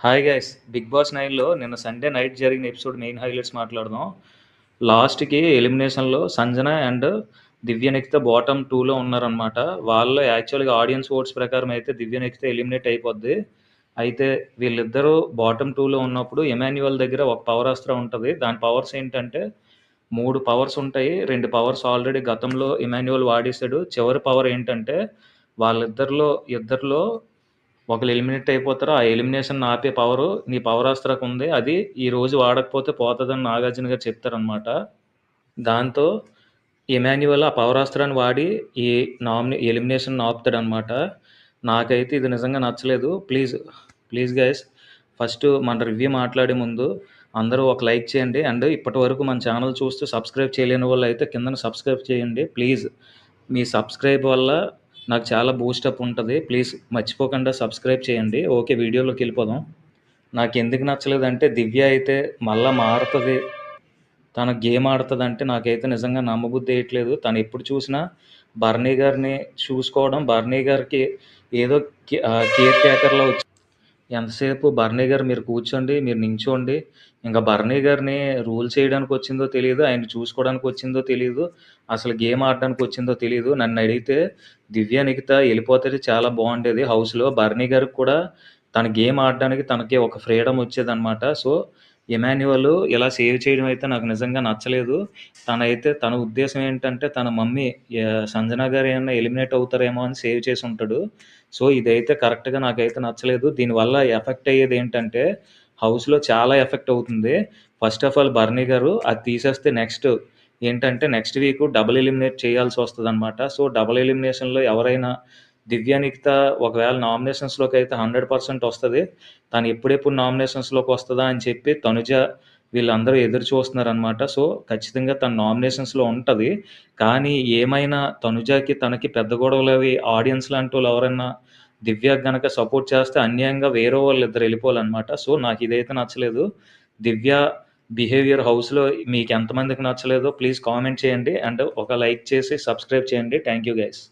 Hi guys, Bigg Boss 9లో నిన్న Sunday night జరిగిన ఎపిసోడ్ మెయిన్ హైలైట్స్ మాట్లాడదాం. లాస్ట్కి ఎలిమినేషన్లో సంజన అండ్ దివ్య నిఖిత బాటమ్ 2లో ఉన్నారనమాట. వాళ్ళు యాక్చువల్గా ఆడియన్స్ ఓట్స్ ప్రకారం అయితే దివ్య నిఖిత ఎలిమినేట్ అయిపోద్ది. అయితే వీళ్ళిద్దరూ బాటమ్ 2లో ఉన్నప్పుడు ఎమాన్యువల్ దగ్గర ఒక పవర్ అస్త్రం ఉంటుంది. దాని పవర్స్ ఏంటంటే 3 పవర్స్ ఉంటాయి. 2 పవర్స్ ఆల్రెడీ గతంలో ఎమాన్యువల్ వాడేశాడు. చివరి పవర్ ఏంటంటే ఇద్దరిలో ఒకళ్ళు ఎలిమినేట్ అయిపోతారు. ఆ ఎలిమినేషన్ ఆపే పవరు నీ పవరాస్త్రకు ఉంది. అది ఈ రోజు వాడకపోతే పోతుందని నాగార్జున గారు చెప్తారనమాట. దాంతో ఎమాన్యువల్ ఆ పవరాస్త్రాన్ని వాడి ఈ ఎలిమినేషన్ ఆపుతాడనమాట. నాకైతే ఇది నిజంగా నచ్చలేదు. ప్లీజ్ ప్లీజ్ గైస్, ఫస్ట్ మన రివ్యూ మాట్లాడే ముందు అందరూ ఒక లైక్ చేయండి. అండ్ ఇప్పటి వరకు మన ఛానల్ చూస్తూ సబ్స్క్రైబ్ చేయలేని వాళ్ళు అయితే కింద సబ్స్క్రైబ్ చేయండి ప్లీజ్. మీ సబ్స్క్రైబ్ వల్ల నాకు చాలా బూస్టప్ ఉంటుంది. ప్లీజ్ మర్చిపోకుండా సబ్స్క్రైబ్ చేయండి. ఓకే, వీడియోలోకి వెళ్ళిపోదాం. నాకు ఎందుకు నచ్చలేదంటే దివ్య అయితే మళ్ళీ మారుతుంది, తన గేమ్ ఆడుతుందంటే నాకైతే నిజంగా నమ్మబుద్ధి వేయట్లేదు. తను ఎప్పుడు చూసినా బర్నీ గారిని చూసుకోవడం, బర్నీ గారికి ఏదో కేర్ టేకర్లో వచ్చి ఎంతసేపు బర్నీ గారు మీరు కూర్చోండి, మీరు నించోండి. ఇంకా బర్నీ గారిని రూల్ చేయడానికి వచ్చిందో తెలియదు, ఆయన చూసుకోవడానికి వచ్చిందో తెలియదు, అసలు గేమ్ ఆడడానికి వచ్చిందో తెలియదు. నన్ను అడిగితే దివ్య నిఖిత వెళ్ళిపోతే చాలా బాగుండేది హౌస్లో. బర్నీ గారికి కూడా తన గేమ్ ఆడడానికి తనకి ఒక ఫ్రీడమ్ వచ్చేదన్నమాట. సో ఎమాన్యువల్ ఇలా సేవ్ చేయడం అయితే నాకు నిజంగా నచ్చలేదు. తన ఉద్దేశం ఏంటంటే తన మమ్మీ సంజన గారు ఏమన్నా ఎలిమినేట్ అవుతారేమో అని సేవ్ చేసి ఉంటాడు. సో ఇదైతే కరెక్ట్గా నాకైతే నచ్చలేదు. దీనివల్ల ఎఫెక్ట్ అయ్యేది ఏంటంటే హౌస్లో చాలా ఎఫెక్ట్ అవుతుంది. ఫస్ట్ ఆఫ్ ఆల్ బర్నీ గారు అది తీసేస్తే నెక్స్ట్ వీక్ డబుల్ ఎలిమినేట్ చేయాల్సి వస్తుంది అనమాట. సో డబుల్ ఎలిమినేషన్లో ఎవరైనా దివ్య నిఖిత ఒకవేళ నామినేషన్స్లోకి అయితే 100% వస్తుంది. తను ఎప్పుడెప్పుడు నామినేషన్స్లోకి వస్తుందా అని చెప్పి తనుజ వీళ్ళందరూ ఎదురు చూస్తున్నారనమాట. సో ఖచ్చితంగా తన నామినేషన్స్లో ఉంటుంది. కానీ ఏమైనా తనుజకి తనకి పెద్ద గొడవలు అవి ఆడియన్స్ లాంటి వాళ్ళు ఎవరైనా దివ్యకి గనక సపోర్ట్ చేస్తే అన్యాయంగా వేరే వాళ్ళు ఇద్దరు వెళ్ళిపోవాలన్నమాట. సో నాకు ఇదైతే నచ్చలేదు. దివ్య బిహేవియర్ హౌస్లో మీకు ఎంతమందికి నచ్చలేదో ప్లీజ్ కామెంట్ చేయండి. అండ్ ఒక లైక్ చేసి సబ్స్క్రైబ్ చేయండి. Thank you guys.